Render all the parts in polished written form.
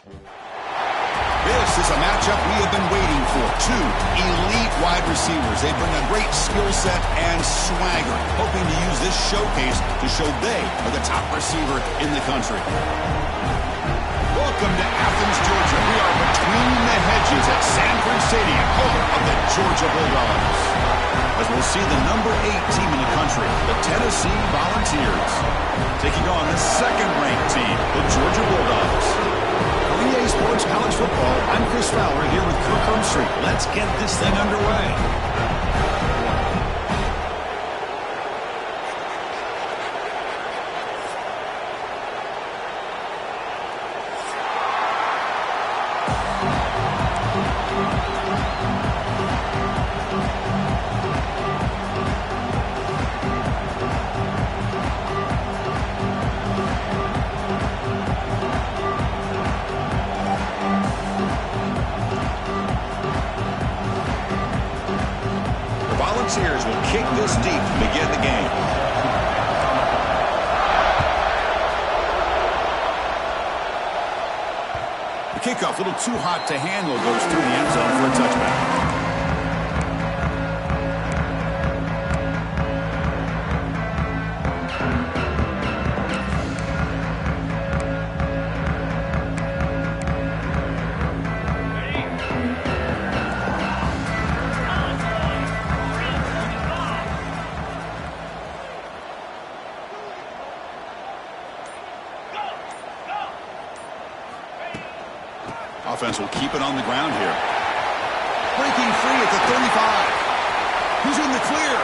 This is a matchup we have been waiting for. Two elite wide receivers. They bring a great skill set and swagger, hoping to use this showcase to show they are the top receiver in the country. Welcome to Athens, Georgia. We are between the hedges at Sanford Stadium, home of the Georgia Bulldogs. As we'll see the number 8 team in the country, the Tennessee Volunteers, taking on the second-ranked team, the Georgia Bulldogs. For EA Sports College Football, I'm Chris Fowler here with Kirk Herbstreit. Let's get this thing underway. Volunteers will kick this deep to begin the game. The kickoff, a little too hot to handle, goes through the end zone for a touchback. Offense will keep it on the ground here. Breaking free at the 35. Who's in the clear?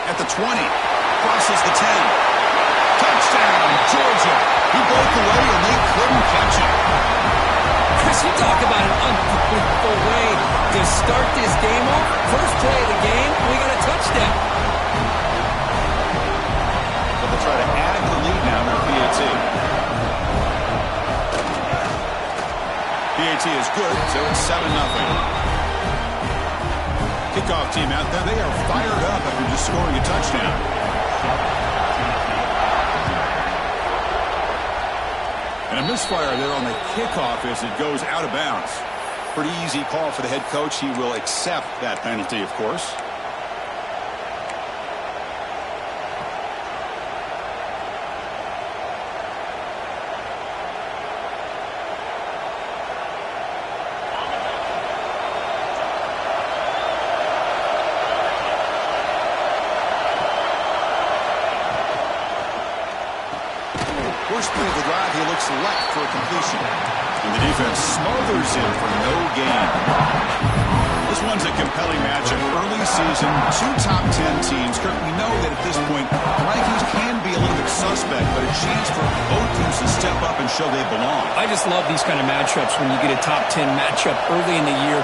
At the 20. Crosses the 10. Touchdown, Georgia. He broke away and they couldn't catch him. Chris, you talk about an unbelievable way to start this game off. First play of the game, we got a touchdown. But they'll try to add the lead now to PAT. PAT is good, so it's 7-0. Kickoff team out there, they are fired up after just scoring a touchdown. And a misfire there on the kickoff as it goes out of bounds. Pretty easy call for the head coach. He will accept that penalty, of course. First play of the drive, he looks left for a completion. And the defense smothers him for no gain. This one's a compelling matchup. Early season, 2 top 10 teams. Kirk, we know that at this point, the rankings can be a little bit suspect, but a chance for both teams to step up and show they belong. I just love these kind of matchups when you get a top 10 matchup early in the year.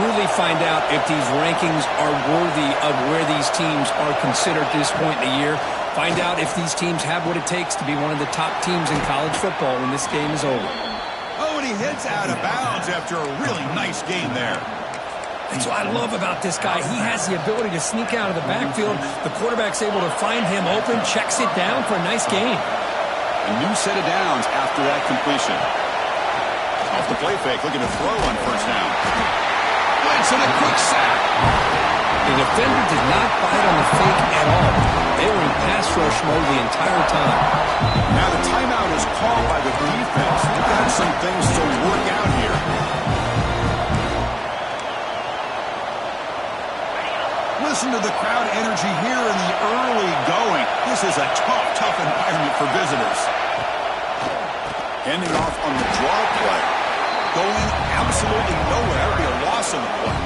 Really find out if these rankings are worthy of where these teams are considered at this point in the year. Find out if these teams have what it takes to be one of the top teams in college football when this game is over. Oh, and he hits out of bounds after a really nice gain there. That's what I love about this guy. He has the ability to sneak out of the backfield. The quarterback's able to find him open, checks it down for a nice gain. A new set of downs after that completion. Off the play fake, looking to throw on first down. Blitz and a quick sack. The defender did not bite on the fake at all. They were in pass rush mode the entire time. Now the timeout is called by the defense. They've got some things to work out here. Listen to the crowd energy here in the early going. This is a tough environment for visitors. Handing off on the draw play. Going absolutely nowhere. That would be a loss on the play.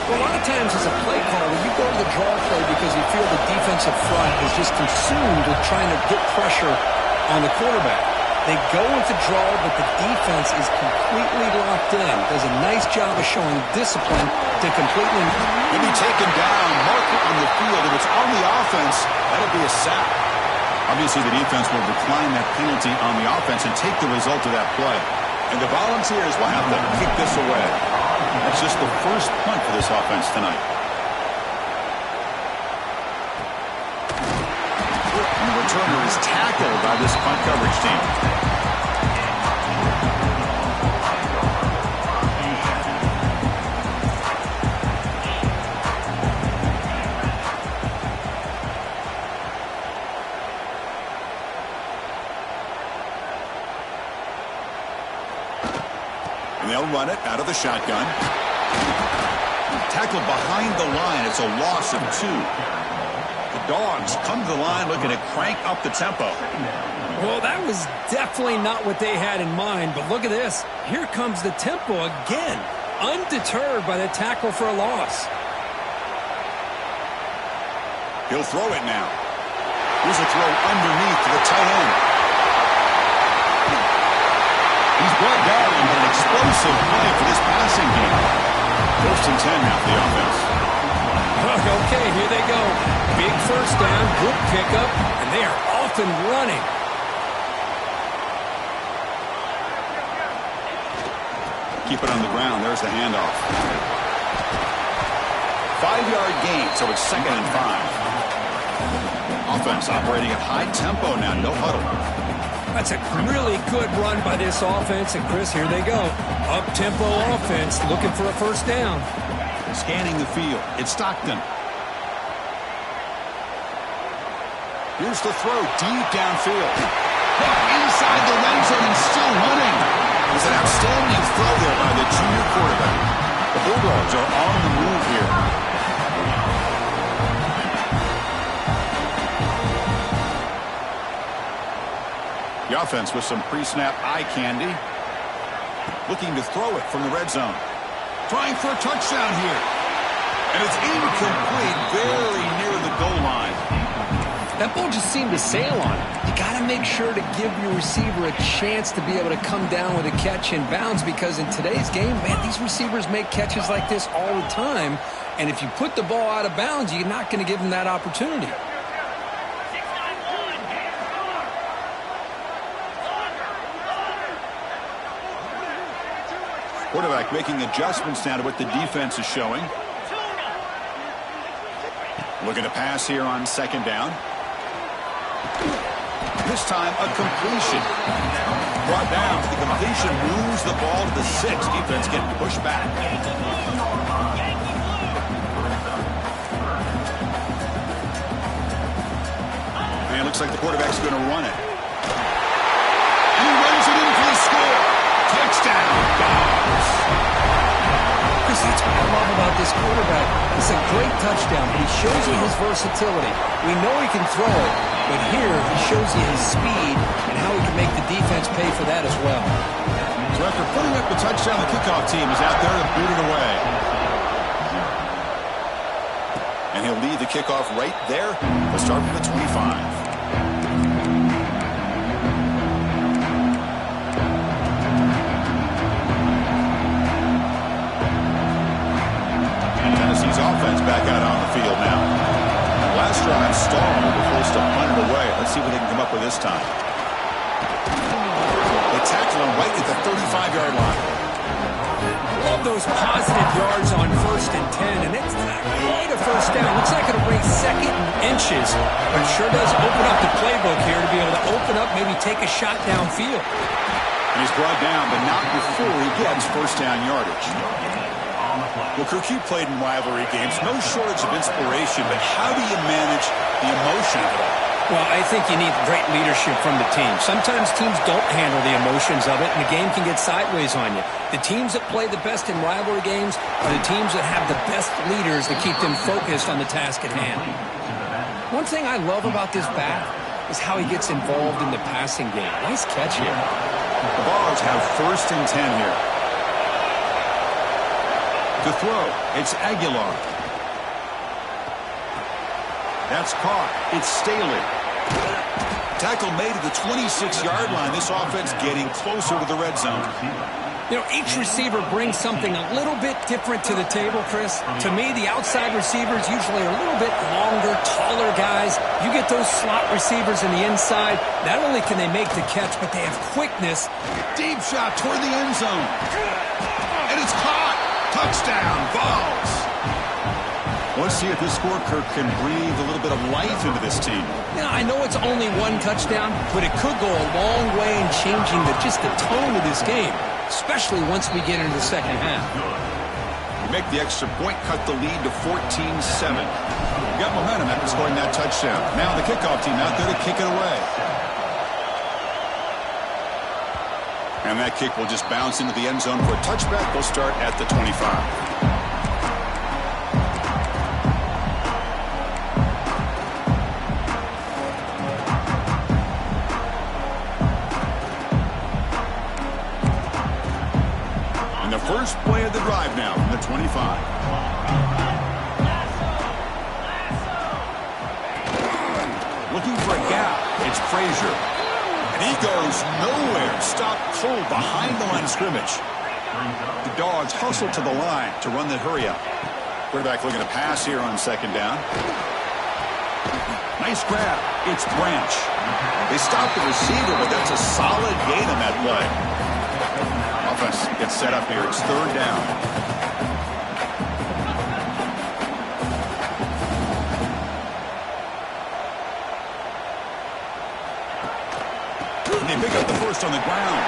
Well, a lot of times as a play caller, you go to the draw play because you feel the defensive front is just consumed with trying to get pressure on the quarterback. They go into draw, but the defense is completely locked in. Does a nice job of showing discipline to completely... He'll be taken down, marker on the field. If it's on the offense, that'll be a sack. Obviously, the defense will decline that penalty on the offense and take the result of that play. And the Volunteers will have to kick this away. That's just the first punt for this offense tonight. The returner is tackled by this punt coverage team. And they'll run it out of the shotgun. Tackled behind the line. It's a loss of 2. The Dogs come to the line looking to crank up the tempo. Well, that was definitely not what they had in mind, but look at this. Here comes the tempo again, undeterred by the tackle for a loss. He'll throw it now. Here's a throw underneath to the tight end. He's brought down with an explosive play for this passing game. 1st and 10 now for the offense. Okay, here they go. Big first down, good pickup, and they are off and running. Keep it on the ground. There's the handoff. 5-yard gain, so it's 2nd and 5. Offense operating at high tempo now, no huddle. That's a really good run by this offense, and Chris, here they go. Up-tempo offense, looking for a first down. Scanning the field, it's Stockton. Here's the throw, deep downfield. Inside the red zone and still running. It's an outstanding throw there by the junior quarterback. The Bulldogs are on the move here. The offense with some pre-snap eye candy. Looking to throw it from the red zone. Trying for a touchdown here. And it's incomplete, very near the goal line. That ball just seemed to sail on it. You got to make sure to give your receiver a chance to be able to come down with a catch in bounds, because in today's game, man, these receivers make catches like this all the time. And if you put the ball out of bounds, you're not going to give them that opportunity. Quarterback making adjustments now to what the defense is showing. Looking to pass here on 2nd down. This time a completion. Brought down. The completion moves the ball to the 6. Defense getting pushed back. And it looks like the quarterback's going to run it. And he runs it in for the score. Touchdown, Dogs. Chris, that's what I love about this quarterback. It's a great touchdown, but he shows you his versatility. We know he can throw it, but here he shows you his speed and how he can make the defense pay for that as well. So after putting up the touchdown, the kickoff team is out there to boot it away. And he'll lead the kickoff right there. We'll start from the 25. Tennessee's offense back out on the field now. Last drive stalled. They're forced to punt it away. Let's see what they can come up with this time. They tackle him right at the 35-yard line. Love those positive yards on 1st and 10, and it's not quite a first down. Looks like it'll bring 2nd and inches, but it sure does open up the playbook here to be able to open up, maybe take a shot downfield. And he's brought down, but not before he gets first down yardage. Well, Kirk, you played in rivalry games. No shortage of inspiration, but how do you manage the emotion of it all? Well, I think you need great leadership from the team. Sometimes teams don't handle the emotions of it, and the game can get sideways on you. The teams that play the best in rivalry games are the teams that have the best leaders to keep them focused on the task at hand. One thing I love about this back is how he gets involved in the passing game. Nice catch here. The Dogs have 1st and 10 here. To throw, it's Aguilar. That's caught. It's Staley. Tackle made at the 26-yard line. This offense getting closer to the red zone. You know, each receiver brings something a little bit different to the table, Chris. To me, the outside receivers usually are a little bit longer, taller guys. You get those slot receivers in the inside, not only can they make the catch, but they have quickness. Deep shot toward the end zone. And it's caught. Touchdown, Vols. Let's see if this score, Kirk, can breathe a little bit of life into this team. Now, I know it's only one touchdown, but it could go a long way in changing just the tone of this game, especially once we get into the second half. We make the extra point, cut the lead to 14-7. We got momentum after scoring that touchdown. Now the kickoff team out there to kick it away. And that kick will just bounce into the end zone for a touchback. They'll start at the 25. First play of the drive now from the 25. Looking for a gap. It's Frazier. And he goes nowhere. Stop cold behind the line of scrimmage. The Dogs hustle to the line to run that hurry up. Quarterback looking to pass here on second down. Nice grab. It's Branch. They stop the receiver, but that's a solid gain on that play. Offense gets set up here. It's third down. And they pick up the first on the ground.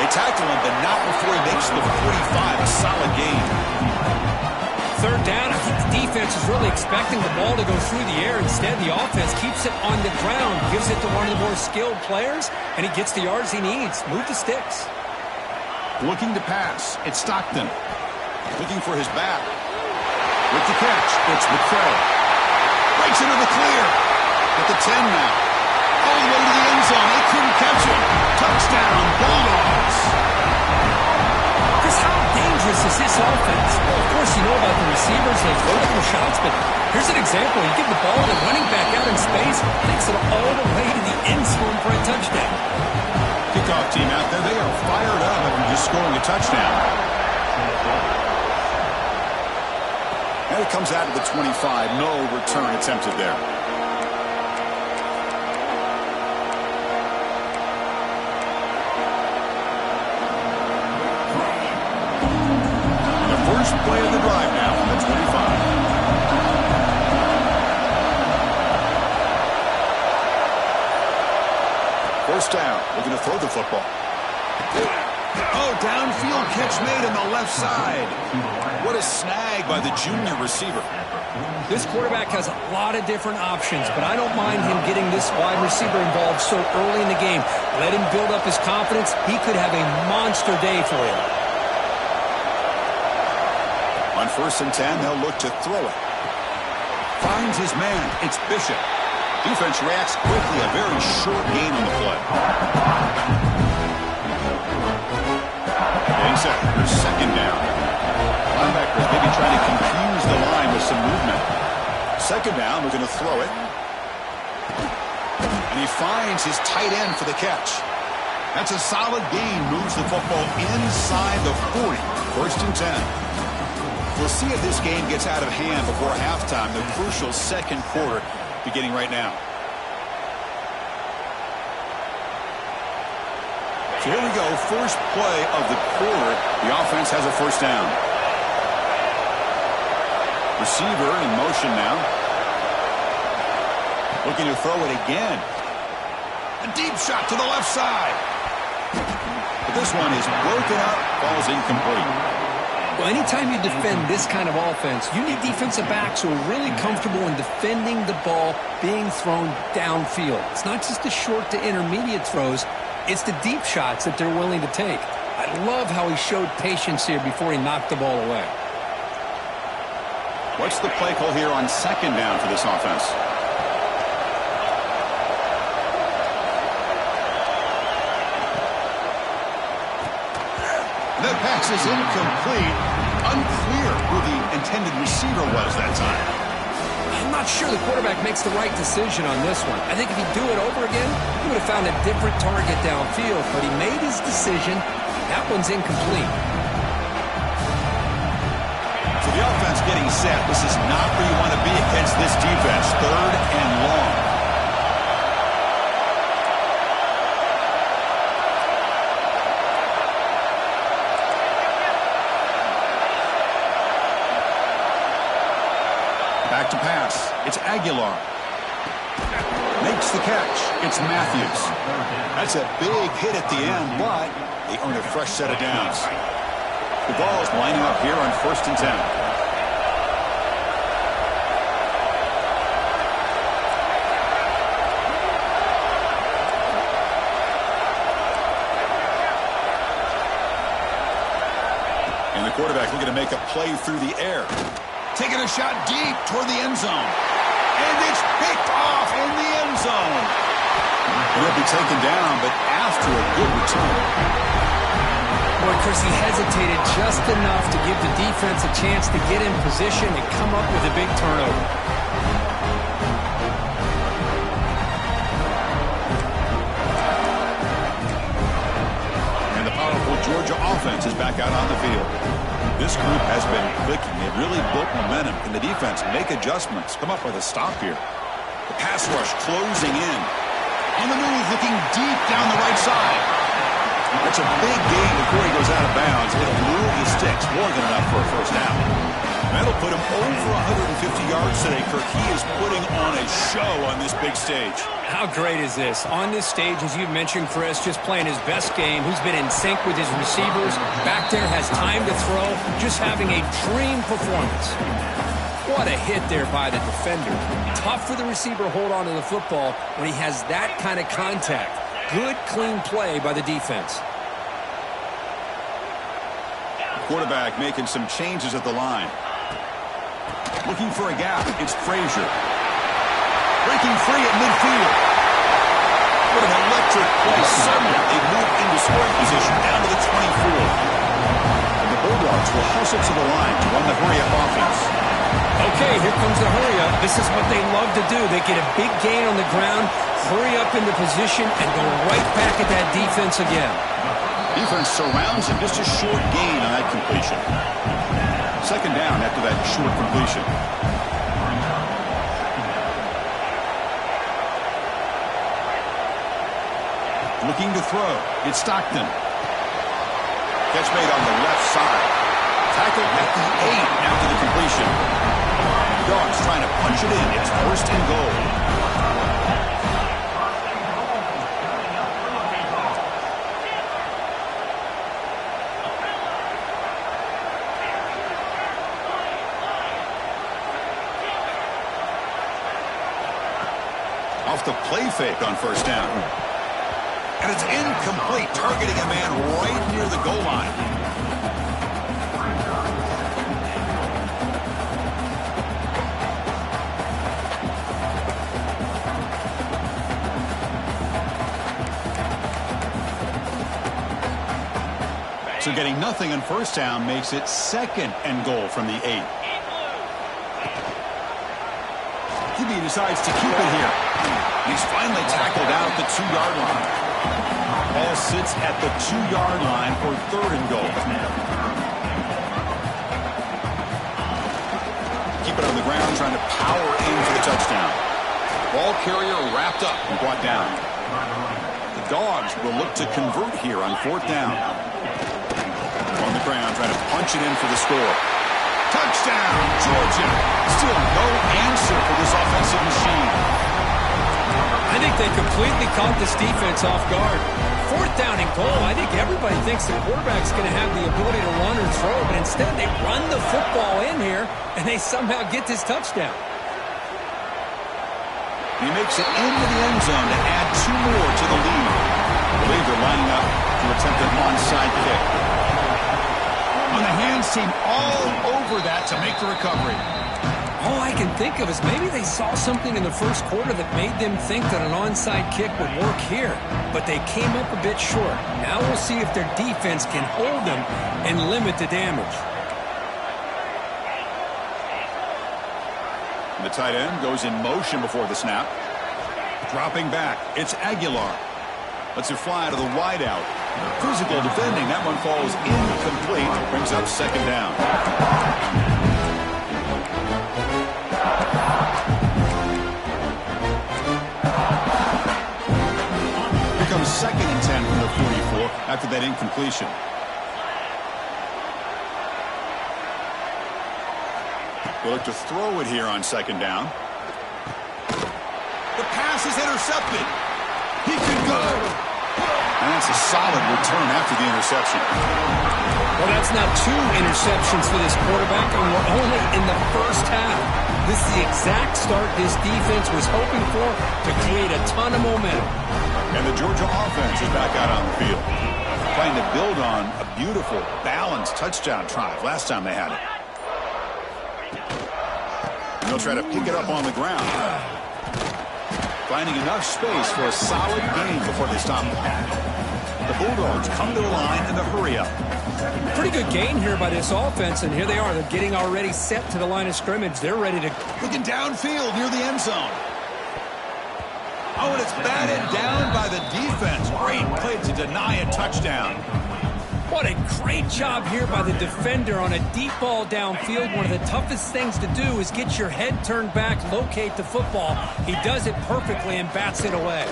They tackle him, but not before he makes the 45. A solid gain. Third down, I think the defense is really expecting the ball to go through the air. Instead, the offense keeps it on the ground, gives it to one of the more skilled players, and he gets the yards he needs. Move the sticks. Looking to pass. It's Stockton. Looking for his back. With the catch, it's McCray. Breaks into the clear. At the 10 now. All the way to the end zone. They couldn't catch him. Touchdown, Bulldogs. Chris, how dangerous is this offense? Well, of course, you know about the receivers. They throw their shots, but here's an example. You give the ball to the running back out in space, takes it all the way to the end zone for a touchdown. Kickoff team out there, they are fired up after just scoring a touchdown. And it comes out of the 25. No return attempted there. The first play of the drive now from the 25. First down, looking to throw the football. Oh, downfield catch made on the left side. What a snag by the junior receiver. This quarterback has a lot of different options, but I don't mind him getting this wide receiver involved so early in the game. Let him build up his confidence. He could have a monster day for him. On 1st and 10, they'll look to throw it. Finds his man. It's Bishop. Defense reacts quickly. A very short gain on the play. Getting set. There's second down. Linebackers maybe trying to confuse the line with some movement. Second down. We're going to throw it. And he finds his tight end for the catch. That's a solid gain. Moves the football inside the 40. 1st and 10. We'll see if this game gets out of hand before halftime. The crucial second quarter beginning right now. So here we go. First play of the quarter. The offense has a first down. Receiver in motion now. Looking to throw it again. A deep shot to the left side. But this one is broken up. Falls incomplete. Well, anytime you defend this kind of offense, you need defensive backs who are really comfortable in defending the ball being thrown downfield. It's not just the short to intermediate throws. It's the deep shots that they're willing to take. I love how he showed patience here before he knocked the ball away. What's the play call here on second down for this offense? That pass is incomplete. Unclear who the intended receiver was that time. I'm not sure the quarterback makes the right decision on this one. I think if he'd do it over again, he would have found a different target downfield, but he made his decision. That one's incomplete. So the offense getting set. This is not where you want to be against this defense. 3rd and long. Back to pass. It's Aguilar. Makes the catch. It's Matthews. That's a big hit at the end, but they earn a fresh set of downs. The ball's lining up here on 1st and 10. And the quarterback looking to make a play through the air. Taking a shot deep toward the end zone. And it's picked off in the end zone. And he'll be taken down, but after a good return. Boy, Chris, he hesitated just enough to give the defense a chance to get in position and come up with a big turnover. And the powerful Georgia offense is back out on the field. This group has been clicking. They've really built momentum. Can the defense make adjustments? Come up with a stop here. The pass rush closing in. On the move, looking deep down the right side. That's a big gain before he goes out of bounds. It'll move the sticks. More than enough for a first down. That'll put him over 150 yards today, Kirk. He is putting on a show on this big stage. How great is this? On this stage, as you mentioned, Chris, just playing his best game. He's been in sync with his receivers. Back there, has time to throw. Just having a dream performance. What a hit there by the defender. Tough for the receiver to hold on to the football when he has that kind of contact. Good, clean play by the defense. Quarterback making some changes at the line. Looking for a gap. It's Frazier. Breaking free at midfield. What an electric play. Suddenly, they move into scoring position down to the 24. And the Bulldogs will hustle to the line to run the hurry-up offense. Okay, here comes the hurry-up. This is what they love to do. They get a big gain on the ground, hurry up into position, and go right back at that defense again. Defense surrounds him. Just a short gain on that completion. Second down after that short completion. Looking to throw. It's Stockton. Catch made on the left side. Tackled at the 8 after the completion. Dogs trying to punch it in. It's first and goal. Off the play fake on first down. And it's incomplete, targeting a man right near the goal line. So getting nothing on first down makes it second and goal from the 8. QB decides to keep it here. He's finally tackled out at the 2-yard line. Ball sits at the 2-yard line for third and goal. Keep it on the ground, trying to power in for the touchdown. Ball carrier wrapped up and brought down. The Dogs will look to convert here on fourth down. On the ground, trying to punch it in for the score. Touchdown, Georgia. Still no answer for this offensive machine. I think they completely caught this defense off guard. Fourth down and goal. I think everybody thinks the quarterback's going to have the ability to run or throw, but instead they run the football in here, and they somehow get this touchdown. He makes it into the end zone to add 2 more to the lead. I believe they're lining up to attempt an onside kick. On the hands team all over that to make the recovery. All I can think of is maybe they saw something in the first quarter that made them think that an onside kick would work here, but they came up a bit short. Now we'll see if their defense can hold them and limit the damage. The tight end goes in motion before the snap. Dropping back, it's Aguilar. Lets it fly to the wideout. Physical defending, that one falls incomplete. Brings up second down. Becomes second and 10 from the 44 after that incompletion. They look to throw it here on second down. The pass is intercepted. He could go. And that's a solid return after the interception. Well, that's now 2 interceptions for this quarterback, and we're only in the first half. This is the exact start this defense was hoping for to create a ton of momentum. And the Georgia offense is back out on the field. Trying to build on a beautiful, balanced touchdown drive last time they had it. And they'll try to pick it up on the ground, finding enough space for a solid gain before they stop. The Bulldogs come to the line in the hurry-up. Pretty good gain here by this offense, and here they are. They're getting already set to the line of scrimmage. They're ready to... Looking downfield near the end zone. Oh, and it's batted down by the defense. Great play to deny a touchdown. What a great job here by the defender on a deep ball downfield. One of the toughest things to do is get your head turned back, locate the football. He does it perfectly and bats it away.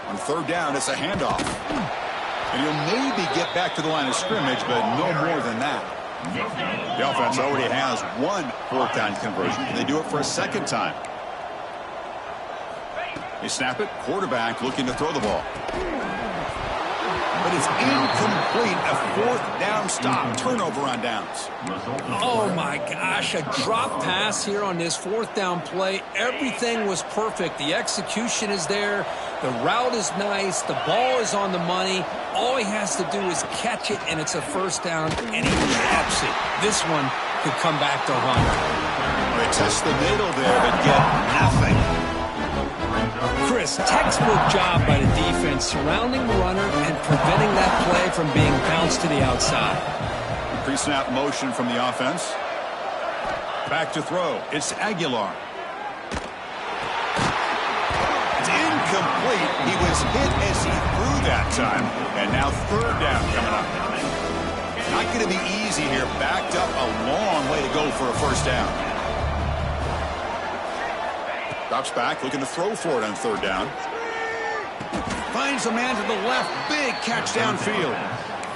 On third down, it's a handoff. And he'll maybe get back to the line of scrimmage, but no more than that. The offense already has one fourth down conversion. Can they do it for a second time? They snap it. Quarterback looking to throw the ball. But it's incomplete. A fourth down stop. Turnover on downs. Oh, my gosh. A drop pass here on this fourth down play. Everything was perfect. The execution is there. The route is nice. The ball is on the money. All he has to do is catch it, and it's a first down, and he taps it. This one could come back to haunt. They test the middle there, but get nothing. Chris, textbook job by the defense surrounding the runner and preventing that play from being bounced to the outside. Pre-snap motion from the offense. Back to throw. It's Aguilar. It's incomplete. He was hit as he threw that time. And now third down coming up. Not going to be easy here. Backed up a long way to go for a first down. Drops back, looking to throw for it on third down. Finds a man to the left. Big catch downfield.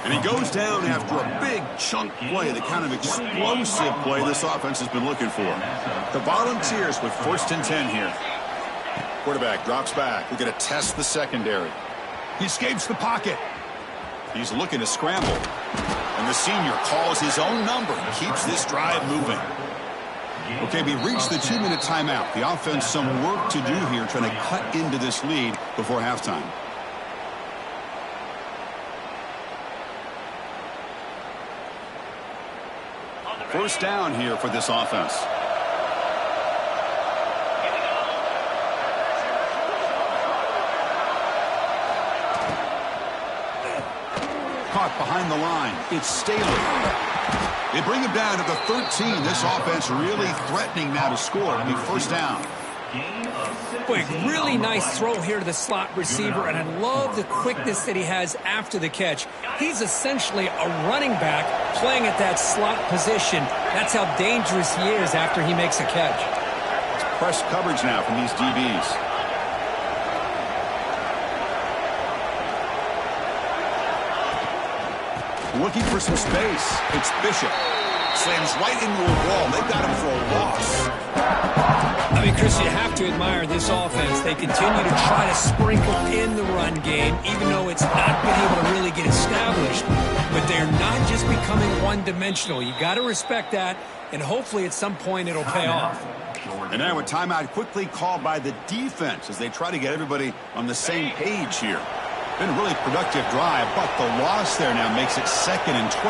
And he goes down after a big chunk play, the kind of explosive play this offense has been looking for. The Volunteers with 1st and 10 here. Quarterback drops back. We're going to test the secondary. He escapes the pocket. He's looking to scramble. And the senior calls his own number and keeps this drive moving. Okay, we reached the 2-minute timeout. The offense some work to do here, trying to cut into this lead before halftime. First down here for this offense. Caught behind the line. It's Staley. They bring him down to the 13. This offense really threatening now to score. It'll be first down. Boy, really nice throw here to the slot receiver, and I love the quickness that he has after the catch. He's essentially a running back playing at that slot position. That's how dangerous he is after he makes a catch. It's press coverage now from these DBs. Looking for some space. It's Bishop. Slams right into a wall. They got him for a loss. I mean, Chris, you have to admire this offense. They continue to try to sprinkle in the run game, even though it's not been able to really get established. But they're not just becoming one-dimensional. You got to respect that, and hopefully at some point it'll pay off. And now a timeout quickly called by the defense as they try to get everybody on the same page here. Been a really productive drive, but the loss there now makes it 2nd and 12.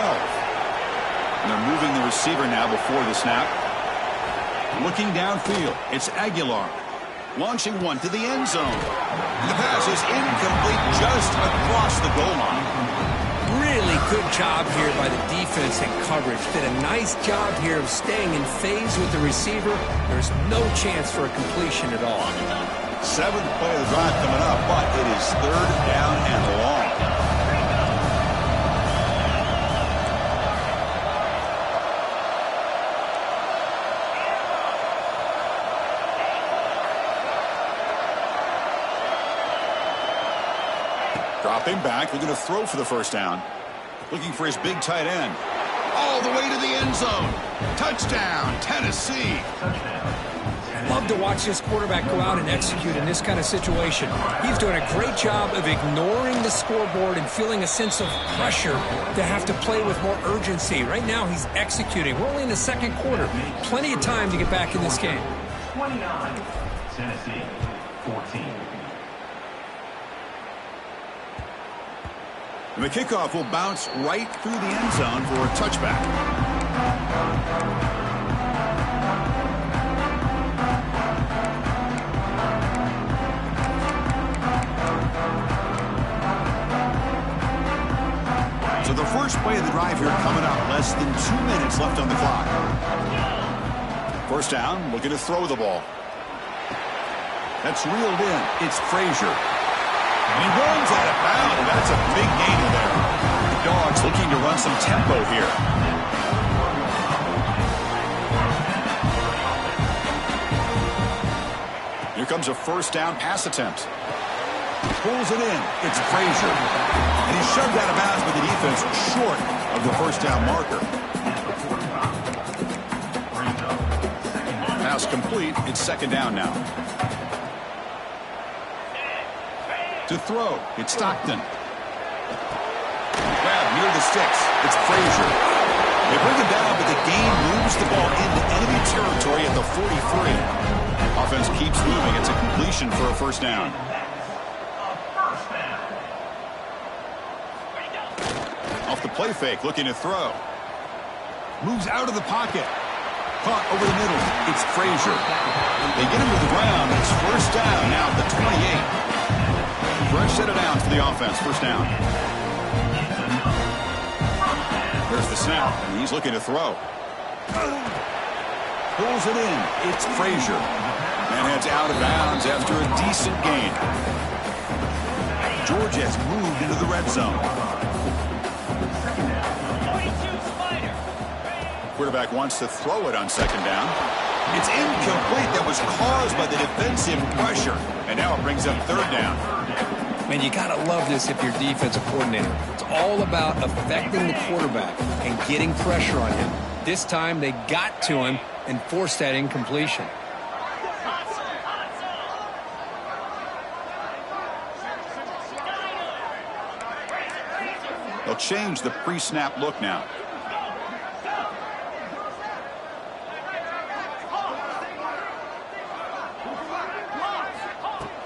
And they're moving the receiver now before the snap. Looking downfield, it's Aguilar. Launching one to the end zone. And the pass is incomplete just across the goal line. Really good job here by the defense and coverage. Did a nice job here of staying in phase with the receiver. There's no chance for a completion at all. 7th play of the drive coming up, but it is 3rd down and long. Dropping back, looking to throw for the first down. Looking for his big tight end. All the way to the end zone. Touchdown, Tennessee. Love to watch this quarterback go out and execute in this kind of situation. He's doing a great job of ignoring the scoreboard and feeling a sense of pressure to have to play with more urgency. Right now, he's executing. We're only in the 2nd quarter. Plenty of time to get back in this game. 29, Tennessee, 14. And the kickoff will bounce right through the end zone for a touchback. So the first play of the drive here coming up. Less than 2 minutes left on the clock. First down, looking to throw the ball. That's reeled in. It's Frazier. And he runs out of bounds. That's a big gainer there. The Dogs looking to run some tempo here. Here comes a first down pass attempt. Pulls it in. It's Frazier. And he's shoved out of bounds by the defense short of the first down marker. Pass complete. It's second down now. To throw, it's Stockton. Grab near the sticks. It's Frazier. They bring him down, but the game moves the ball into enemy territory at the 43. Offense keeps moving. It's a completion for a first down. Off the play fake, looking to throw. Moves out of the pocket. Caught over the middle. It's Frazier. They get him to the ground. It's first down now at the 28. Fresh set of downs for the offense. First down. There's the snap, and he's looking to throw. Pulls it in. It's Frazier. And heads out of bounds after a decent gain. Georgia has moved into the red zone. Quarterback wants to throw it on second down. It's incomplete. That was caused by the defensive pressure. And now it brings up third down. Man, you got to love this if you're defensive coordinator. It's all about affecting the quarterback and getting pressure on him. This time they got to him and forced that incompletion. They'll change the pre-snap look now.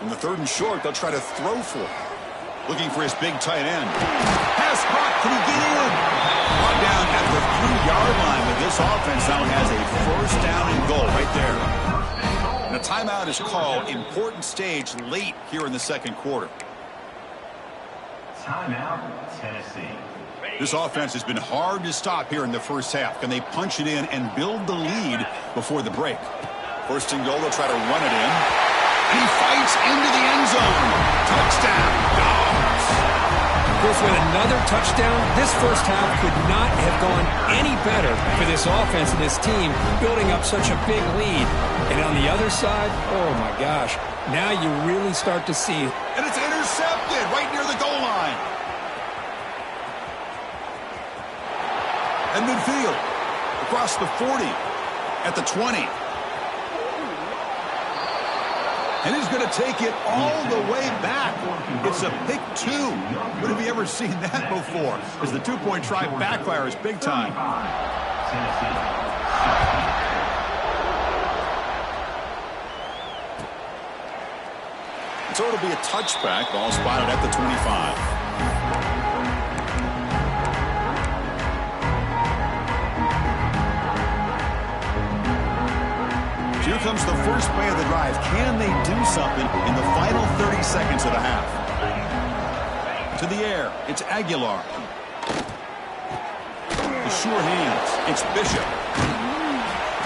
In the third and short, they'll try to throw for it. Looking for his big tight end. Pass caught. Can he get in? Brought down at the 3-yard line, but this offense now has a first down and goal right there. And a timeout is called. Important stage late here in the second quarter. Timeout, Tennessee. This offense has been hard to stop here in the first half. Can they punch it in and build the lead before the break? First and goal, they'll try to run it in. And he fights into the end zone. Touchdown, Dogs. Of course, with another touchdown, this first half could not have gone any better for this offense and this team, building up such a big lead. And on the other side, oh my gosh, now you really start to see. And it's intercepted right near the goal line. And midfield, across the 40, at the 20. And he's going to take it all the way back. It's a pick 2. When have you ever seen that before? As the two-point try backfires big time. So it'll be a touchback. Ball spotted at the 25. Here comes the first play of the drive. Can they do something in the final 30 seconds of the half? To the air. It's Aguilar. The sure hands. It's Bishop.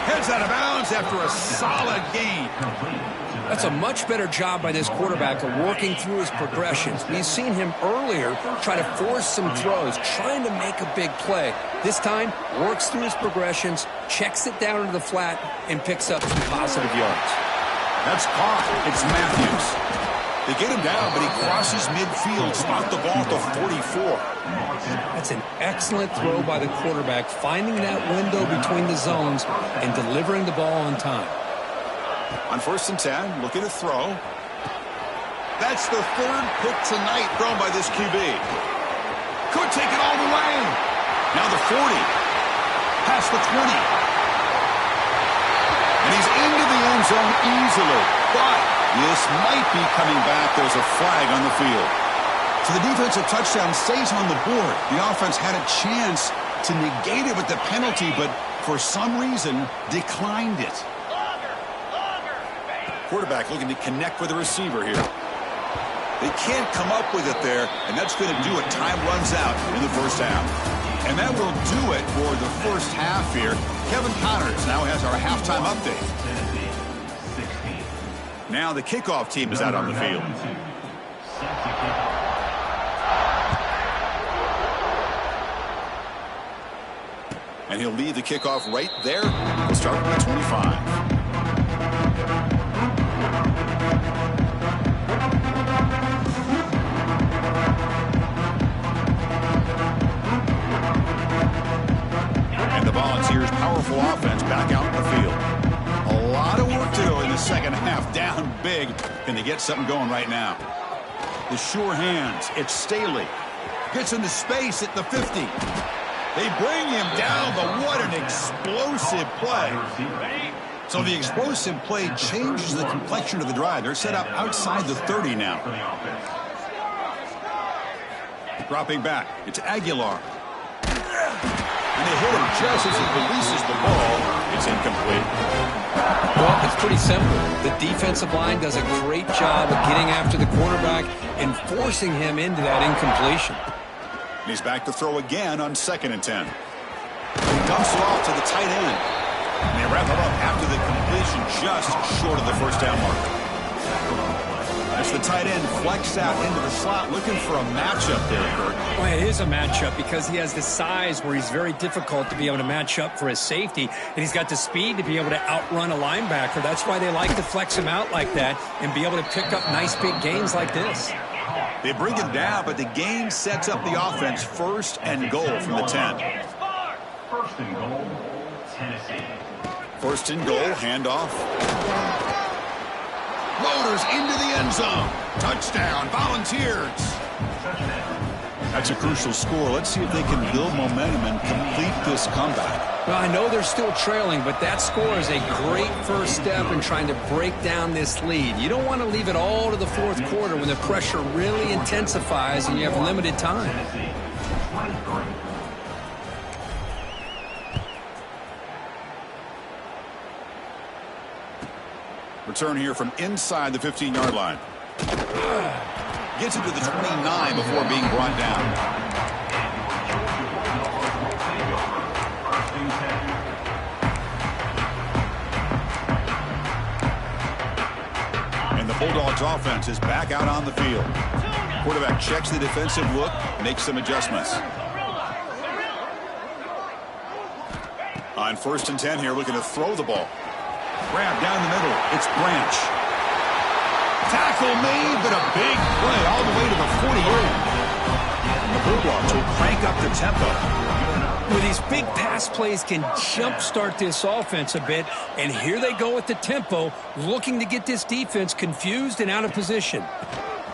Heads out of bounds after a solid gain. That's a much better job by this quarterback of working through his progressions. We've seen him earlier try to force some throws, trying to make a big play. This time, works through his progressions, checks it down into the flat, and picks up some positive yards. That's caught. It's Matthews. They get him down, but he crosses midfield, spot the ball at the 44. That's an excellent throw by the quarterback, finding that window between the zones and delivering the ball on time. On first and 10, looking to throw. That's the third pick tonight thrown by this QB. Could take it all the way. Now the 40. Past the 20. And he's into the end zone easily. But this might be coming back. There's a flag on the field. So the defensive touchdown stays on the board. The offense had a chance to negate it with the penalty, but for some reason declined it. Quarterback looking to connect with the receiver here. They can't come up with it there, and that's going to do it. Time runs out in the first half. And that will do it for the first half here. Kevin Connors now has our halftime update. Now the kickoff team is out on the field. And he'll lead the kickoff right there. We'll start with 25. And the Volunteers' powerful offense back out in the field. A lot of work to do in the second half. Down big. Can they get something going right now? The sure hands. It's Staley. Gets into space at the 50. They bring him down, but what an explosive play. So the explosive play changes the complexion of the drive. They're set up outside the 30 now. Dropping back. It's Aguilar. And they hit him just as he releases the ball. It's incomplete. Well, it's pretty simple. The defensive line does a great job of getting after the quarterback and forcing him into that incompletion. He's back to throw again on 2nd and 10. He dumps it off to the tight end. And they wrap it up after the completion just short of the first down mark. As the tight end flexed out into the slot looking for a matchup there, Kurt. Well, it is a matchup because he has the size where he's very difficult to be able to match up for his safety. And he's got the speed to be able to outrun a linebacker. That's why they like to flex him out like that and be able to pick up nice big gains like this. They bring him down, but the gain sets up the offense. 1st and goal from the 10. 1st and goal, Tennessee. 1st and goal, handoff. Motors into the end zone. Touchdown, Volunteers. That's a crucial score. Let's see if they can build momentum and complete this comeback. Well, I know they're still trailing, but that score is a great first step in trying to break down this lead. You don't want to leave it all to the 4th quarter when the pressure really intensifies and you have limited time. Return here from inside the 15-yard line. Gets into the 29 before being brought down. And the Bulldogs offense is back out on the field. Quarterback checks the defensive look, makes some adjustments. On 1st and 10 here, looking to throw the ball. Grab down the middle. It's Branch. Tackle made, but a big play all the way to the 48. And the Bulldogs will crank up the tempo. Well, these big pass plays can jumpstart this offense a bit, and here they go with the tempo, looking to get this defense confused and out of position.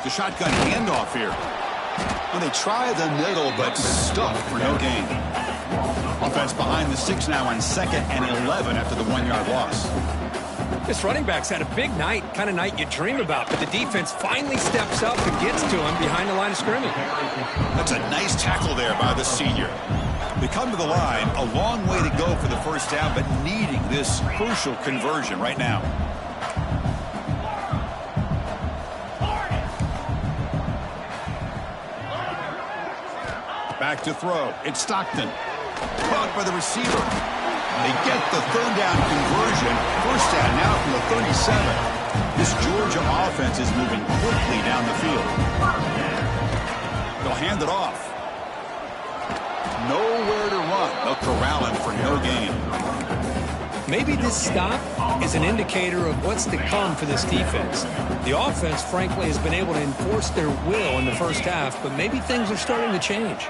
The shotgun handoff here. Well, they try the middle, but stuck for no gain. Offense behind the 6 now on 2nd and 11 after the 1-yard loss. This running back's had a big night, kind of night you dream about, but the defense finally steps up and gets to him behind the line of scrimmage. That's a nice tackle there by the senior. They come to the line, a long way to go for the first down, but needing this crucial conversion right now. Back to throw. It's Stockton. Caught by the receiver. They get the 3rd down conversion. 1st down now from the 37. This Georgia offense is moving quickly down the field. They'll hand it off. Nowhere to run. They'll corral him for no gain. Maybe this stop is an indicator of what's to come for this defense. The offense, frankly, has been able to enforce their will in the first half, but maybe things are starting to change.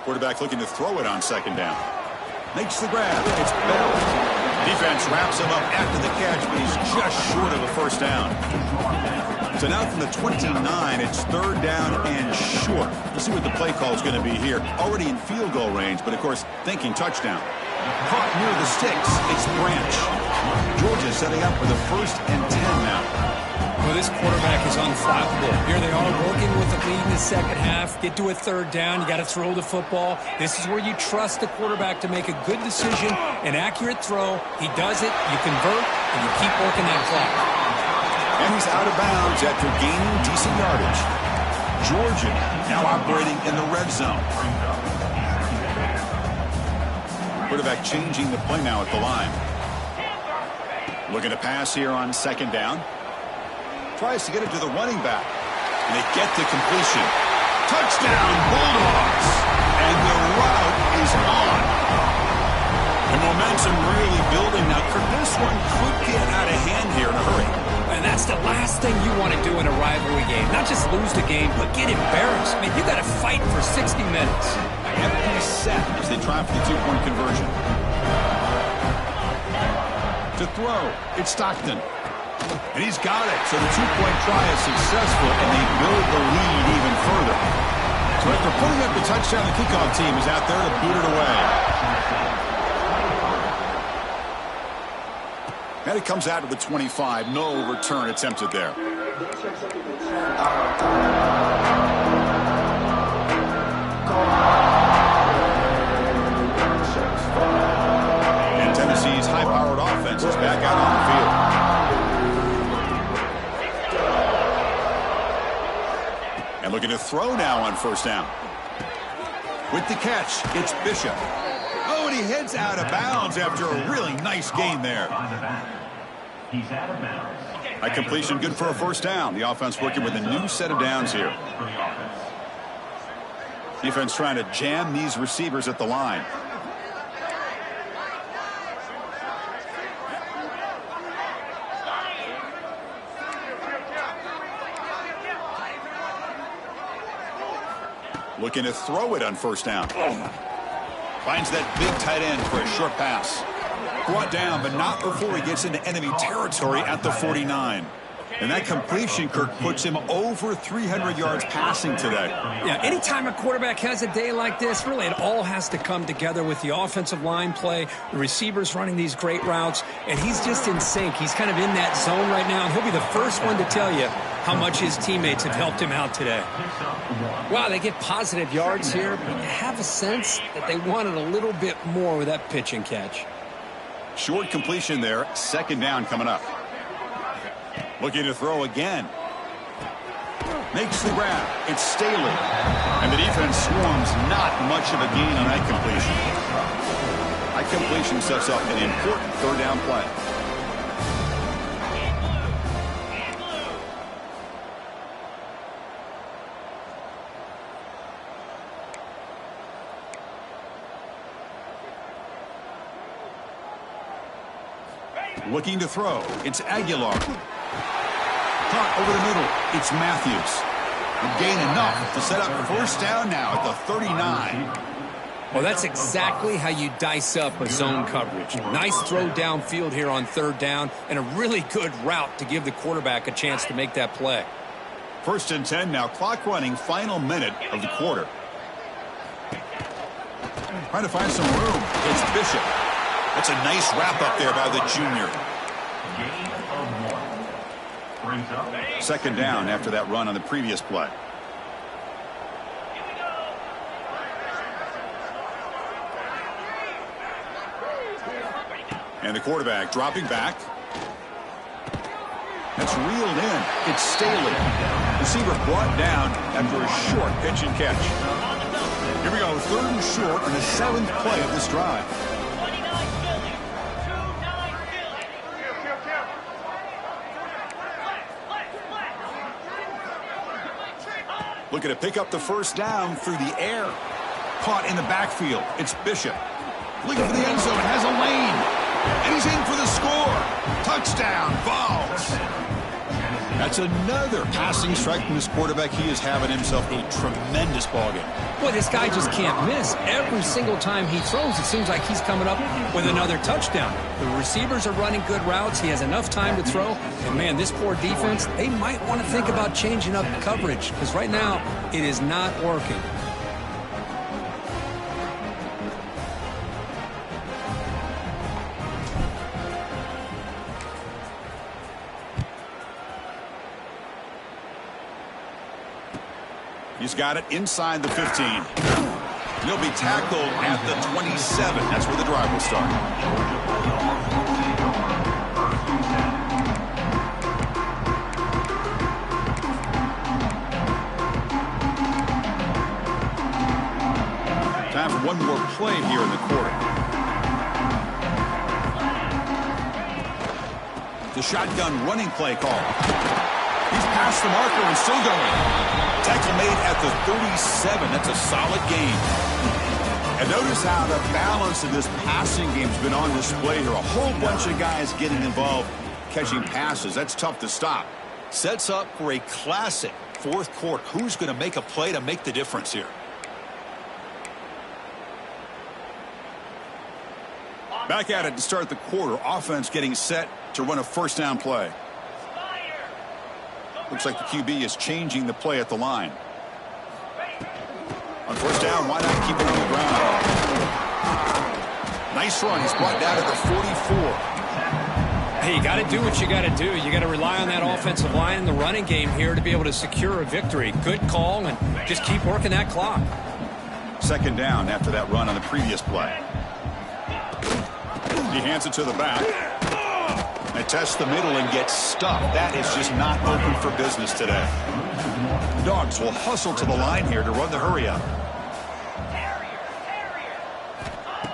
Quarterback looking to throw it on 2nd down. Makes the grab. It's Bell. Defense wraps him up after the catch, but he's just short of a first down. So now from the 29, it's third down and short. Let's see what the play call is going to be here. Already in field goal range, but of course thinking touchdown. Caught near the sticks. It's Branch. Georgia setting up for the 1st and 10 now. Well, this quarterback is unflappable. Here they are working with the lead in the second half. Get to a third down. You got to throw the football. This is where you trust the quarterback to make a good decision, an accurate throw. He does it. You convert, and you keep working that clock. And he's out of bounds after gaining decent yardage. Georgia now operating in the red zone. Quarterback changing the play now at the line. Looking to pass here on second down. Tries to get it to the running back. And they get to completion. Touchdown, Bulldogs! And the route is on. The momentum really building now. This one could get out of hand here in a hurry. And that's the last thing you want to do in a rivalry game. Not just lose the game, but get embarrassed. I mean, you got to fight for 60 minutes. Empty set as they try for the two-point conversion. To throw, it's Stockton. And he's got it. So the two-point try is successful, and they build the lead even further. So after putting up the touchdown, the kickoff team is out there to boot it away. And it comes out to the 25. No return attempted there. And Tennessee's high-powered offense is back out on the field. And looking to throw now on first down. With the catch, it's Bishop. Oh, and he heads out of bounds after a really nice gain there. He's out of bounds. A completion good for a first down. The offense working with a new set of downs here. Defense trying to jam these receivers at the line. Looking to throw it on first down. Finds that big tight end for a short pass. Brought down, but not before he gets into enemy territory at the 49. And that completion, Kirk, puts him over 300 yards passing today. Yeah, anytime a quarterback has a day like this, really it all has to come together with the offensive line play, the receivers running these great routes, and he's just in sync. He's kind of in that zone right now, and he'll be the first one to tell you how much his teammates have helped him out today. Wow, they get positive yards here, but you have a sense that they wanted a little bit more with that pitch and catch. Short completion there, second down coming up. Looking to throw again. Makes the grab. It's Staley. And the defense swarms, not much of a gain on that completion. That completion sets up an important third down play. Looking to throw. It's Aguilar. Caught over the middle. It's Matthews. And gain enough to set up first down now at the 39. Well, that's exactly how you dice up a zone coverage. Nice throw downfield here on third down, and a really good route to give the quarterback a chance to make that play. 1st and 10 now. Clock running. Final minute of the quarter. Trying to find some room. It's Bishop. That's a nice wrap up there by the junior. Gain of 1. Brings up. Second down after that run on the previous play. And the quarterback dropping back. That's reeled in. It's Staley. Receiver brought down after a short pitch and catch. Here we go, 3rd and short on the 7th play of this drive. Looking to pick up the first down through the air. Caught in the backfield. It's Bishop. Looking for the end zone. Has a lane. And he's in for the score. Touchdown, Vols. That's another passing strike from this quarterback. He is having himself a tremendous ballgame. Boy, this guy just can't miss. Every single time he throws, it seems like he's coming up with another touchdown. The receivers are running good routes. He has enough time to throw. And, man, this poor defense, they might want to think about changing up coverage because right now it is not working. He's got it inside the 15. He'll be tackled at the 27. That's where the drive will start. Time for one more play here in the quarter. The shotgun running play call. He's past the marker and still going. Tackle made at the 37. That's a solid gain. And notice how the balance of this passing game's been on display here. A whole bunch of guys getting involved catching passes. That's tough to stop. Sets up for a classic fourth quarter. Who's going to make a play to make the difference here? Back at it to start the quarter. Offense getting set to run a first down play. Looks like the QB is changing the play at the line. On first down, why not keep it on the ground? Nice run. He's brought down at the 44. Hey, you got to do what you got to do. You got to rely on that offensive line in the running game here to be able to secure a victory. Good call, and just keep working that clock. Second down after that run on the previous play. He hands it to the back. They test the middle and get stuffed. That is just not open for business today. Dogs will hustle to the line here to run the hurry up.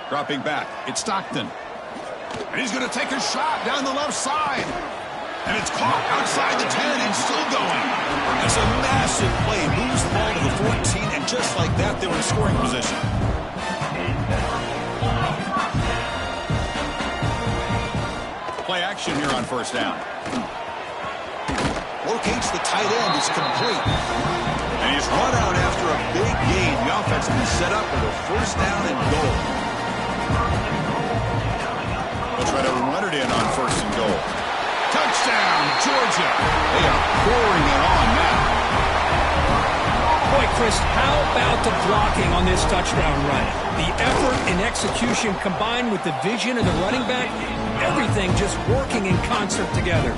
Dropping back. It's Stockton. And he's going to take a shot down the left side. And it's caught outside the 10 and still going. That's a massive play. Moves the ball to the 14, and just like that, they're in scoring position. Play action here on first down. Locates the tight end. It's complete. And he's run out after a big gain. The offense has been set up with a first down and goal. They'll try to run it in on first and goal. Touchdown, Georgia. They are pouring it on now. Boy, Chris, how about the blocking on this touchdown run? The effort and execution combined with the vision of the running back, everything just working in concert together.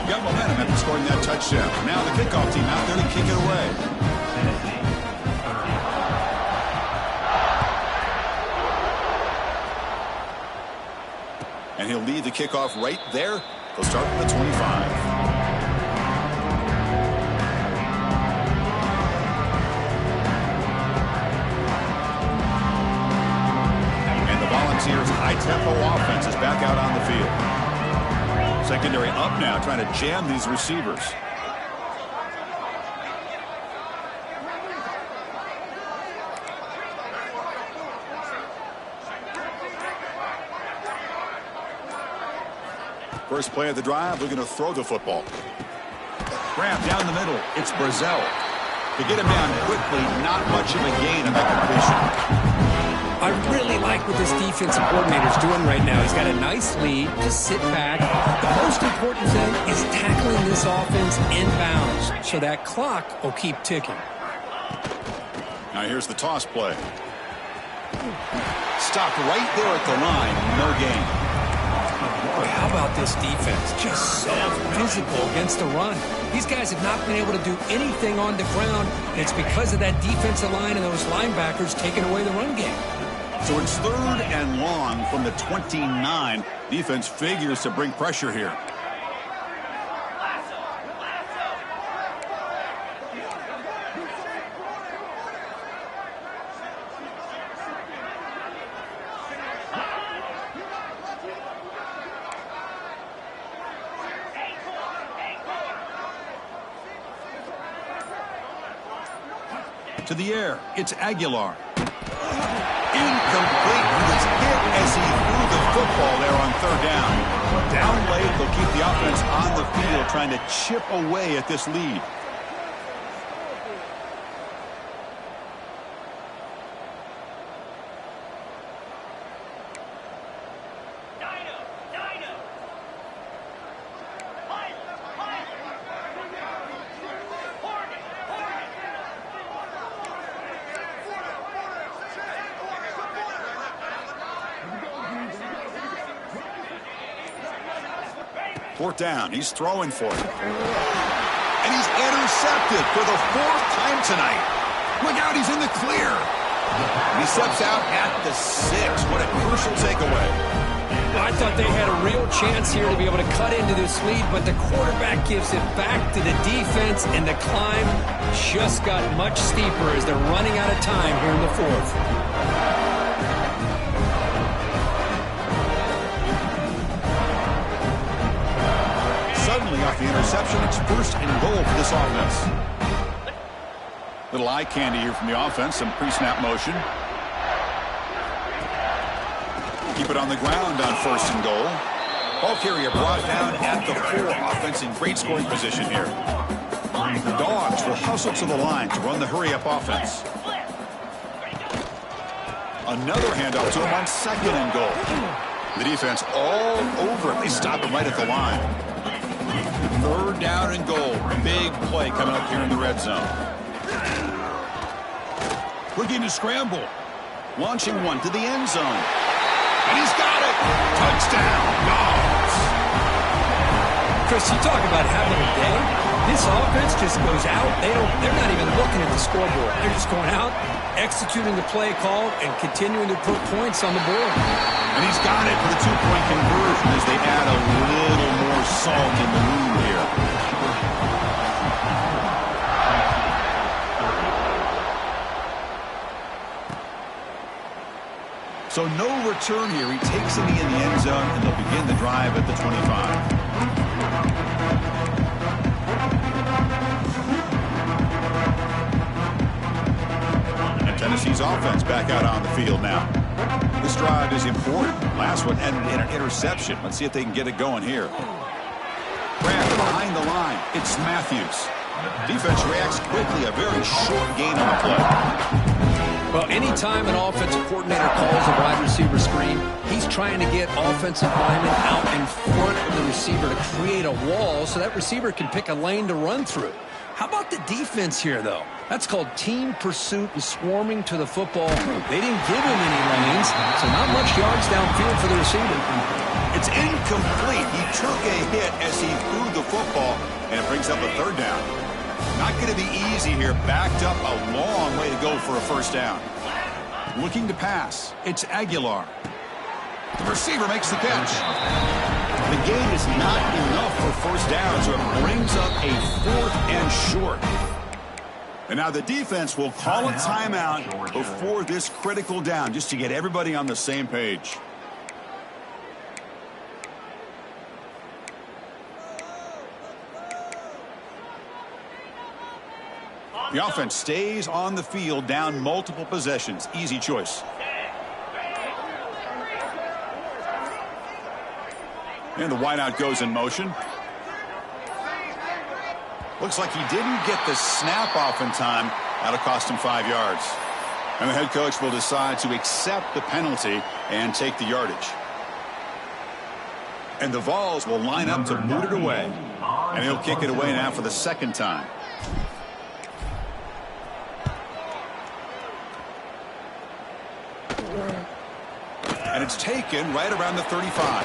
Got momentum after scoring that touchdown. Now the kickoff team out there to kick it away. And he'll lead the kickoff right there. They'll start with the 25. Volunteers' high-tempo offense is back out on the field. Secondary up now, trying to jam these receivers. First play of the drive, looking to throw the football. Grab down the middle. It's Brazzell. To get him down quickly, not much of a gain on that completion. I really like what this defensive coordinator is doing right now. He's got a nice lead. Just sit back. The most important thing is tackling this offense inbounds so that clock will keep ticking. Now here's the toss play. Stopped right there at the line. No gain. Boy, how about this defense? Just so physical against the run. These guys have not been able to do anything on the ground. It's because of that defensive line and those linebackers taking away the run game. So it's third and long from the 29. Defense figures to bring pressure here. To the air, it's Aguilar. Incomplete. He was hit as he threw the football there on third down. Down late, they'll keep the offense on the field trying to chip away at this lead. Fourth down. He's throwing for it. And he's intercepted for the 4th time tonight. Look out, he's in the clear. And he steps out at the 6. What a crucial takeaway. Well, I thought they had a real chance here to be able to cut into this lead, but the quarterback gives it back to the defense, and the climb just got much steeper as they're running out of time here in the 4th. Suddenly, off the interception, it's 1st and goal for this offense. Little eye candy here from the offense, some pre-snap motion. Keep it on the ground on 1st and goal. Ball carrier brought down at the 4. Offense in great scoring position here. The Dogs will hustle to the line to run the hurry-up offense. Another handoff to him on 2nd and goal. The defense all over it. They stop him right at the line. 3rd down and goal. Big play coming up here in the red zone. Looking to scramble. Launching one to the end zone. And he's got it. Touchdown, Dogs. Chris, you talk about having a day. This offense just goes out. They're not even looking at the scoreboard. They're just going out, executing the play call, and continuing to put points on the board. And he's got it for the 2-point conversion as they add a little more salt in the wound here. So no return here. He takes the knee in the end zone, and they'll begin the drive at the 25. Tennessee's offense back out on the field now. This drive is important. Last one ended in an interception. Let's see if they can get it going here. Grant behind the line. It's Matthews. Defense reacts quickly. A very short gain on the play. Well, anytime an offensive coordinator calls a wide receiver screen, he's trying to get offensive linemen out in front of the receiver to create a wall so that receiver can pick a lane to run through. How about the defense here, though? That's called team pursuit and swarming to the football. They didn't give him any lanes, so not much yards downfield for the receiver. It's incomplete. He took a hit as he threw the football, and it brings up a 3rd down. Not going to be easy here. Backed up a long way to go for a 1st down. Looking to pass. It's Aguilar. The receiver makes the catch. The gain is not enough for 1st down, so it brings up a 4th and short. And now the defense will call a timeout before this critical down, just to get everybody on the same page. The offense stays on the field, down multiple possessions. Easy choice. And the wideout goes in motion. Looks like he didn't get the snap off in time. That'll cost him 5 yards. And the head coach will decide to accept the penalty and take the yardage. And the Vols will line up to boot it away. And he'll kick it away now for the 2nd time. And it's taken right around the 35.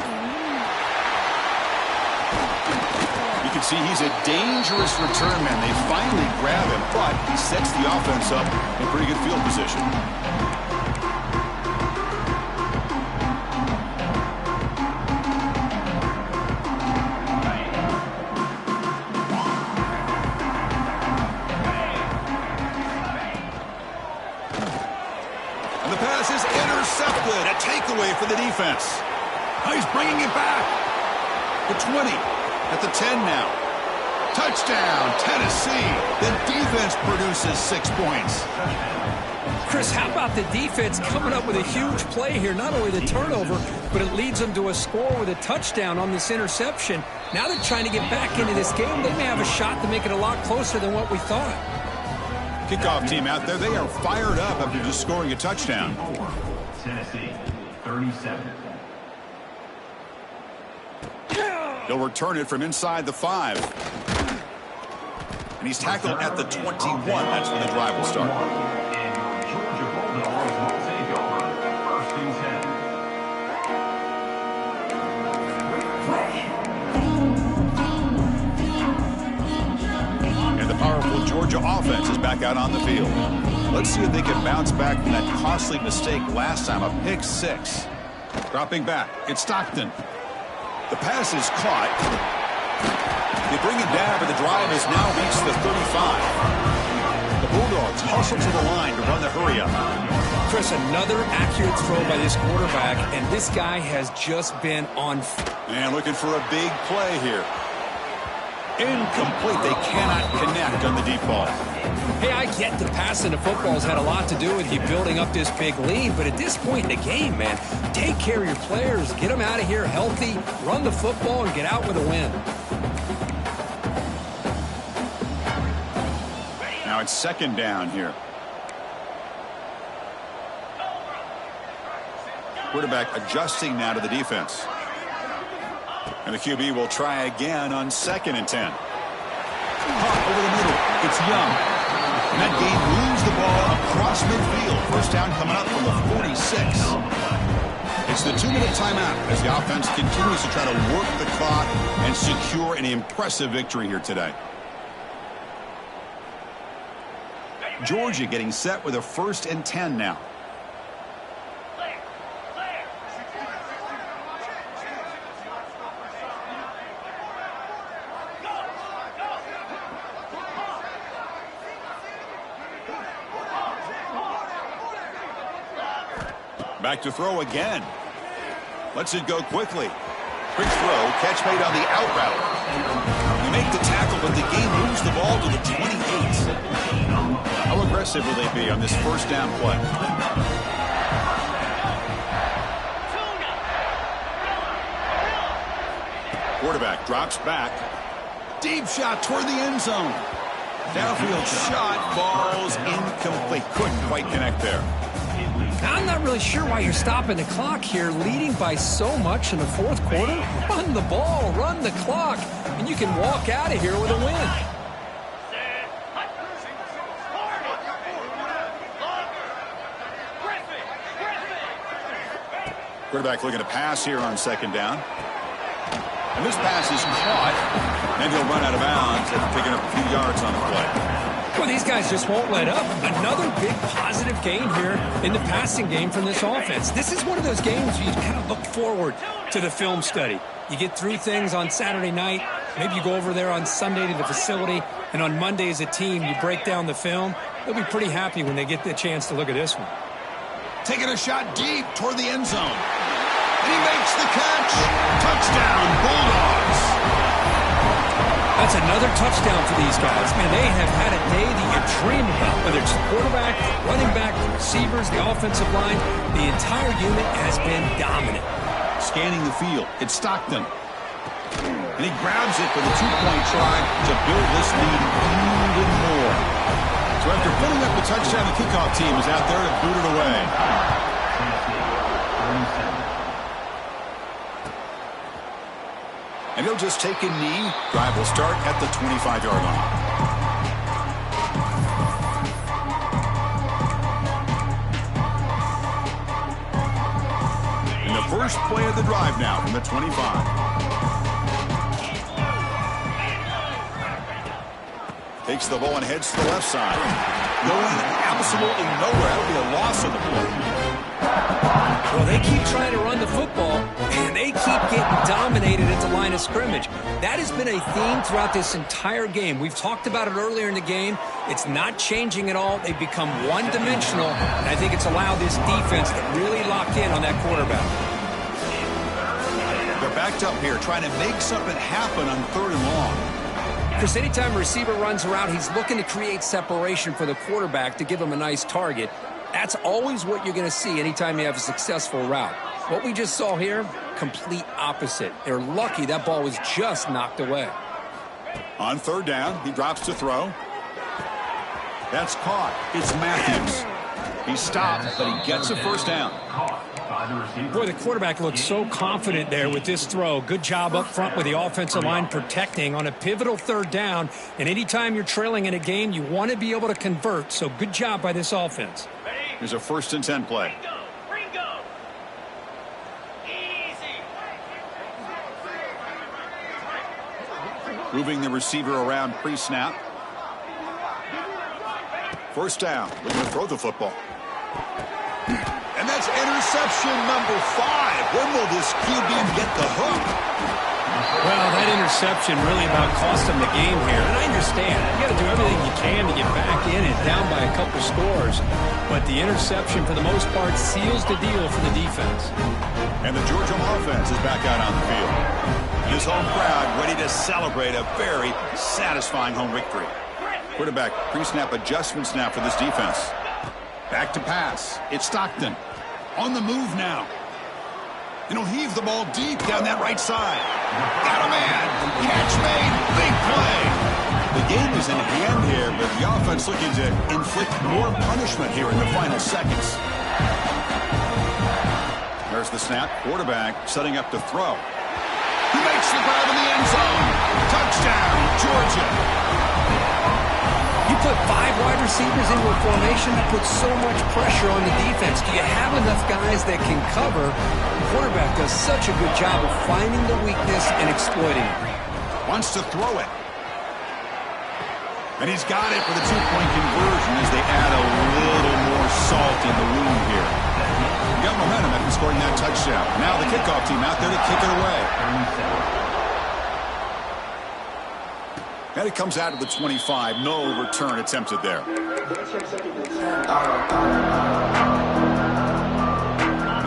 You can see he's a dangerous return man. They finally grab him, but he sets the offense up in pretty good field position. And the pass is intercepted. A takeaway for the defense. Now he's bringing it back. The 20. At the 10 now. Touchdown, Tennessee. The defense produces 6 points. Chris, how about the defense coming up with a huge play here? Not only the turnover, but it leads them to a score with a touchdown on this interception. Now they're trying to get back into this game. They may have a shot to make it a lot closer than what we thought. Kickoff team out there, they are fired up after just scoring a touchdown. Tennessee, 37. They'll return it from inside the 5. And he's tackled at the 21. That's when the drive will start. And Georgia Bulldogs will take over. First and 10. And the powerful Georgia offense is back out on the field. Let's see if they can bounce back from that costly mistake last time, a pick 6. Dropping back, it's Stockton. The pass is caught. They bring it down, but the drive has now reached the 35. The Bulldogs hustle to the line to run the hurry up. Chris, another accurate throw by this quarterback, and this guy has just been on. And looking for a big play here. Incomplete. They cannot connect on the deep ball. Hey, I get the passing the football's had a lot to do with you building up this big lead, but at this point in the game, man, take care of your players, get them out of here healthy, run the football, and get out with a win. Now it's second down here. Quarterback adjusting now to the defense. And the QB will try again on 2nd and 10. Caught over the middle. It's Young. And that game moves the ball across midfield. First down coming up from the 46. It's the 2-minute timeout as the offense continues to try to work the clock and secure an impressive victory here today. Georgia getting set with a 1st and 10 now. Back to throw again. Lets it go quickly. Quick throw. Catch made on the out route. You make the tackle, but the game moves the ball to the 28. How aggressive will they be on this first down play? Quarterback drops back. Deep shot toward the end zone. Downfield shot. Ball's incomplete. Couldn't quite connect there. I'm not really sure why you're stopping the clock here, leading by so much in the 4th quarter. Run the ball, run the clock, and you can walk out of here with a win. Quarterback looking to pass here on 2nd down. And this pass is caught, and he'll run out of bounds after picking up a few yards on the play. Well, these guys just won't let up. Another big positive gain here in the passing game from this offense. This is one of those games where you kind of look forward to the film study. You get through things on Saturday night. Maybe you go over there on Sunday to the facility, and on Monday as a team, you break down the film. They'll be pretty happy when they get the chance to look at this one. Taking a shot deep toward the end zone. And he makes the catch. Touchdown, Bulldogs. That's another touchdown for these guys. Man, they have had a day that you dream about, whether it's the quarterback, the running back, the receivers, the offensive line. The entire unit has been dominant. Scanning the field, it's Stockton. And he grabs it for the 2-point try to build this lead even more. So after putting up the touchdown, the kickoff team is out there to boot it away. And he'll just take a knee. Drive will start at the 25-yard line. And the first play of the drive now from the 25. Takes the ball and heads to the left side. Going absolutely nowhere. That'll be a loss on the play. Well, they keep trying to run the football, and they keep getting dominated at the line of scrimmage. That has been a theme throughout this entire game. We've talked about it earlier in the game. It's not changing at all. They've become one-dimensional, and I think it's allowed this defense to really lock in on that quarterback. They're backed up here, trying to make something happen on 3rd and long. Chris, anytime a receiver runs around, he's looking to create separation for the quarterback to give him a nice target. That's always what you're going to see anytime you have a successful route. What we just saw here, complete opposite. They're lucky that ball was just knocked away. On third down, he drops to throw. That's caught. It's Matthews. He stopped, but he gets a first down. Boy, the quarterback looks so confident there with this throw. Good job up front with the offensive line protecting on a pivotal third down. And anytime you're trailing in a game, you want to be able to convert. So good job by this offense. Here's a 1st and 10 play. Moving the receiver around pre-snap. First down. Looking to throw the football. And that's interception number 5. When will this QB get the hook? Well, that interception really about cost him the game here. And I understand. You got to do everything you can to get back in and down by a couple scores. But the interception, for the most part, seals the deal for the defense. And the Georgia offense is back out on the field. And his home crowd ready to celebrate a very satisfying home victory. Quarterback pre-snap adjustments now for this defense. Back to pass. It's Stockton. On the move now. And he'll heave the ball deep down that right side. Got a man. Catch made. Big play. The game is in hand here, but the offense looking to inflict more punishment here in the final seconds. There's the snap. Quarterback setting up to throw. He makes the grab in the end zone. Touchdown, Georgia. You put 5 wide receivers into a formation that puts so much pressure on the defense. Do you have enough guys that can cover? The quarterback does such a good job of finding the weakness and exploiting it. Wants to throw it. And he's got it for the 2-point conversion as they add a little more salt in the wound here. You got momentum after scoring that touchdown. Now the kickoff team out there to kick it away. And it comes out of the 25. No return attempted there. And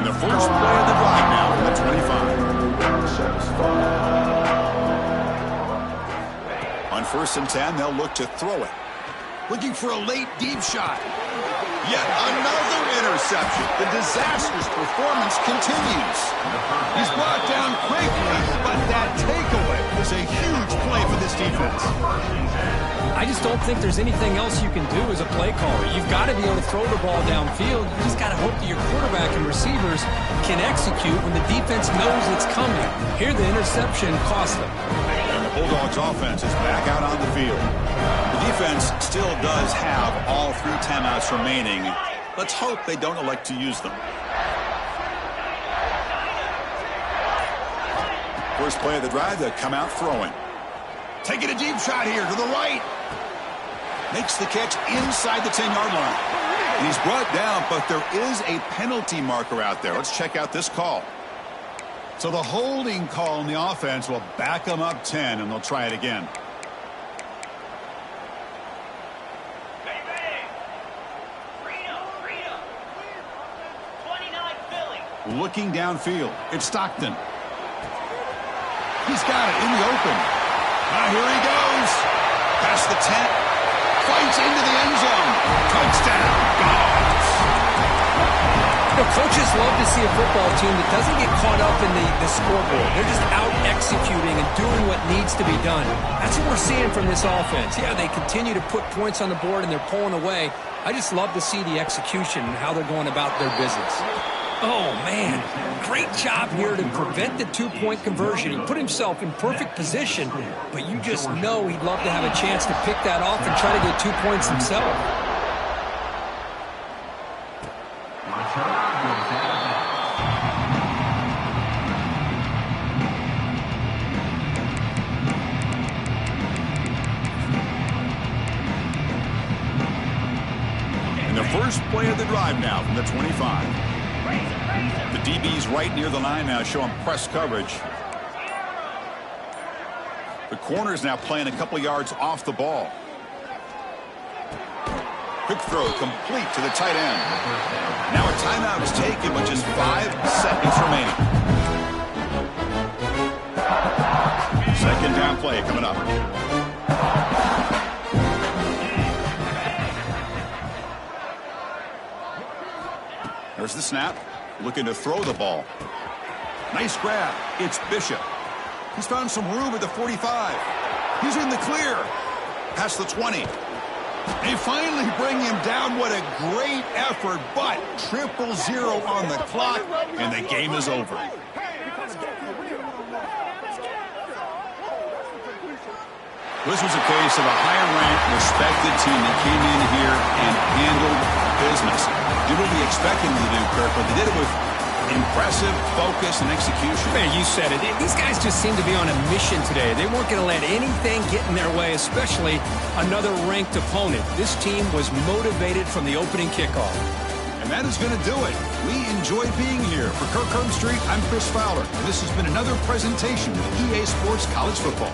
the first play of the drive now from the 25. On 1st and 10, they'll look to throw it. Looking for a late deep shot. Yet another interception. The disastrous performance continues. He's brought down quickly, but that takeaway is a huge play for this defense. I just don't think there's anything else you can do as a play caller. You've got to be able to throw the ball downfield. You just got to hope that your quarterback and receivers can execute when the defense knows it's coming. Here, the interception cost them. And the Bulldogs offense is back out on the field. The defense still does have all 3 timeouts remaining. Let's hope they don't elect to use them. First play of the drive, they come out throwing. Taking a deep shot here to the right. Makes the catch inside the 10-yard line. And he's brought down, but there is a penalty marker out there. Let's check out this call. So the holding call on the offense will back them up 10, and they'll try it again. Looking downfield. It's Stockton. He's got it in the open. Now here he goes. Past the 10. Fights into the end zone. Touchdown. Dogs. You know, coaches love to see a football team that doesn't get caught up in the scoreboard. They're just out executing and doing what needs to be done. That's what we're seeing from this offense. Yeah, they continue to put points on the board and they're pulling away. I just love to see the execution and how they're going about their business. Oh, man, great job here to prevent the 2-point conversion. He put himself in perfect position, but you just know he'd love to have a chance to pick that off and try to get 2 points himself. And the first play of the drive now from the 25. The DB's right near the line now, showing press coverage. The corner's now playing a couple yards off the ball. Quick throw complete to the tight end. Now a timeout is taken with just 5 seconds remaining. Second down play coming up. There's the snap. Looking to throw the ball. Nice grab. It's Bishop. He's found some room at the 45. He's in the clear. Past the 20. They finally bring him down. What a great effort, but 0-0 on the clock, and the game is over. This was a case of a higher-ranked, respected team that came in here and handled business. Did what we expected them to do, Kirk, but they did it with impressive focus and execution. Man, you said it. These guys just seem to be on a mission today. They weren't going to let anything get in their way, especially another ranked opponent. This team was motivated from the opening kickoff. And that is going to do it. We enjoyed being here. For Kirk Herbstreit, I'm Chris Fowler, and this has been another presentation of EA Sports College Football.